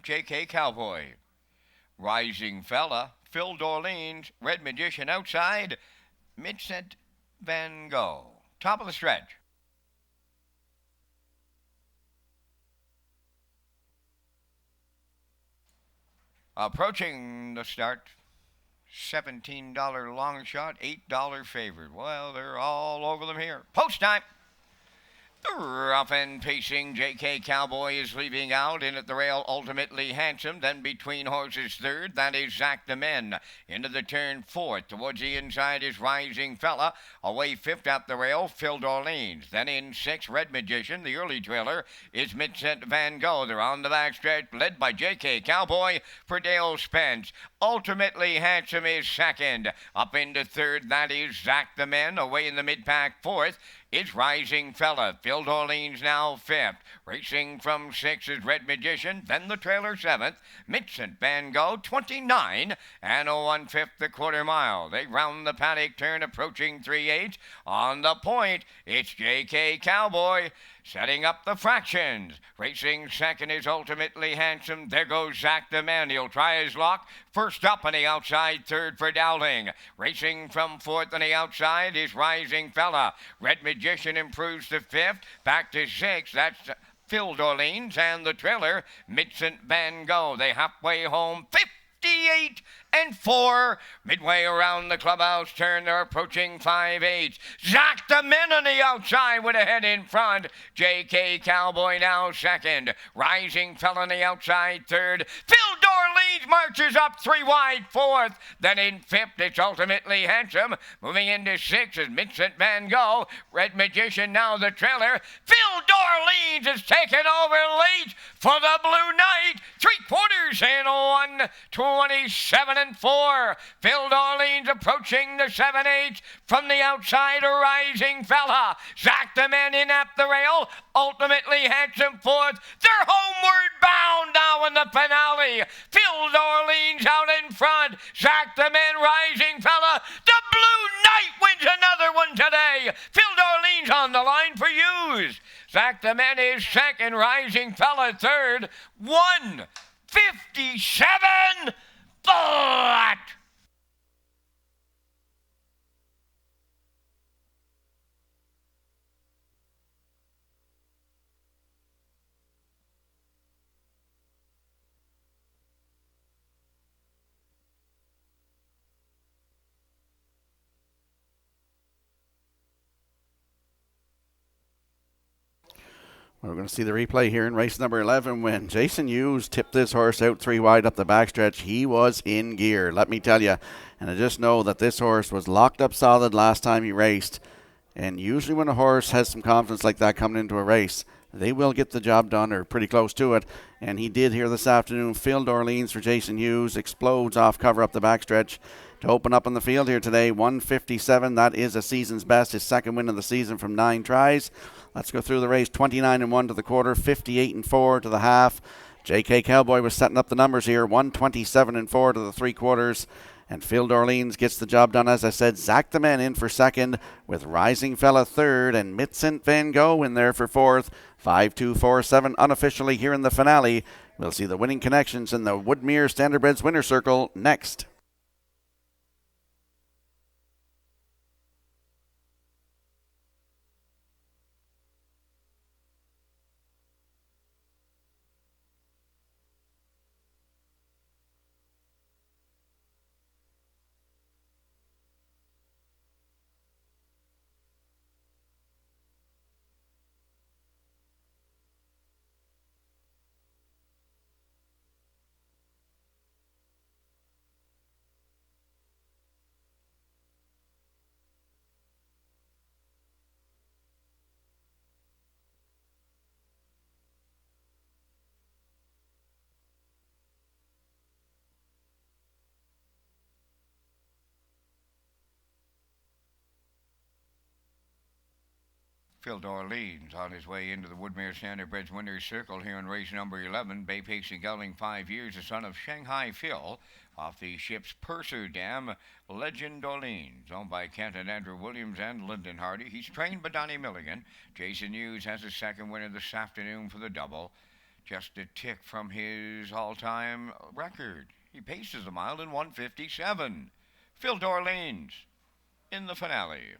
J.K. Cowboy. Rising Fella, Phil Dorleans, Red Magician outside, Vincent Van Gogh. Top of the stretch. Approaching the start, $17 long shot, $8 favored. Well, they're all over them here. Post time. The rough and pacing J.K. Cowboy is leaving out. In at the rail, ultimately handsome. Then between horses third, that is Zach the Men. Into the turn fourth. Towards the inside is Rising Fella. Away fifth at the rail, Phil Dorleans. Then in sixth, Red Magician. The early trailer is Vincent Van Gogh. They're on the backstretch, led by J.K. Cowboy for Dale Spence. Ultimately handsome is second. Up into third, that is Zach the Men. Away in the mid-pack fourth. It's Rising Fella. Phil Dorleans now fifth. Racing from sixth is Red Magician. Then the trailer seventh. Vincent Van Gogh 29 and 1/5 the quarter mile. They round the paddock turn approaching 3/8. On the point, it's J.K. Cowboy setting up the fractions. Racing second is Ultimately Handsome. There goes Zach the Man. He'll try his luck. First up on the outside, third for Dowling. Racing from fourth on the outside is Rising Fella. Red Magician improves to fifth. Back to sixth. That's Phil Dorleans and the trailer, Vincent Van Gogh. They halfway home, 58 and 4. Midway around the clubhouse turn, they're approaching 5/8. Zach the Men on the outside with a head in front. J.K. Cowboy now second. Rising Fella on the outside third. Phil Dorleans marches up 3 wide fourth. Then in fifth, it's Ultimately Handsome. Moving into sixth is Vincent Van Gogh. Red Magician now the trailer. Phil Dorleans is taken over late for the Blue Knight. 3/4 and 1:27 and 4. Phil Dorleans approaching the 7/8 from the outside. A Rising Fella. Zach the Men in at the rail. Ultimately Handsome fourth. They're homeward bound now in the finale. Phil Dorleans out in front. Zach the Men, Rising Fella. The Blue Knight wins another one today. Phil Dorleans on the line for use. Zach the Men is second. Rising Fella third. 1:57. But we're going to see the replay here in race number 11 when Jason Hughes tipped this horse out 3 wide up the backstretch. He was in gear, let me tell you. And I just know that this horse was locked up solid last time he raced. And usually when a horse has some confidence like that coming into a race, they will get the job done or pretty close to it. And he did here this afternoon. Phil Dorleans for Jason Hughes explodes off cover up the backstretch to open up on the field here today. 1:57. That is a season's best. His second win of the season from 9 tries. Let's go through the race. 29 and 1 to the quarter, 58 and 4 to the half. J.K. Cowboy was setting up the numbers here. 127 and 4 to the 3/4. And Phil Dorleans gets the job done, as I said. Zach the Men in for second, with Rising Fella third, and Vincent Van Gogh in there for fourth. 5-2-4-7 unofficially here in the finale. We'll see the winning connections in the Woodmere Standardbreds Winner Circle next. Phil Dorleans on his way into the Woodmere Standardbreds Winners Circle here in race number 11. Bay Pacing Gelding, 5 years, the son of Shanghai Phil, off the ship's Purser Dam, Legend Dorleans, owned by Kent and Andrew Williams and Lyndon Hardy. He's trained by Donnie Milligan. Jason Hughes has his second winner this afternoon for the double. just a tick from his all-time record. He paces a mile in 1:57. Phil Dorleans in the finale.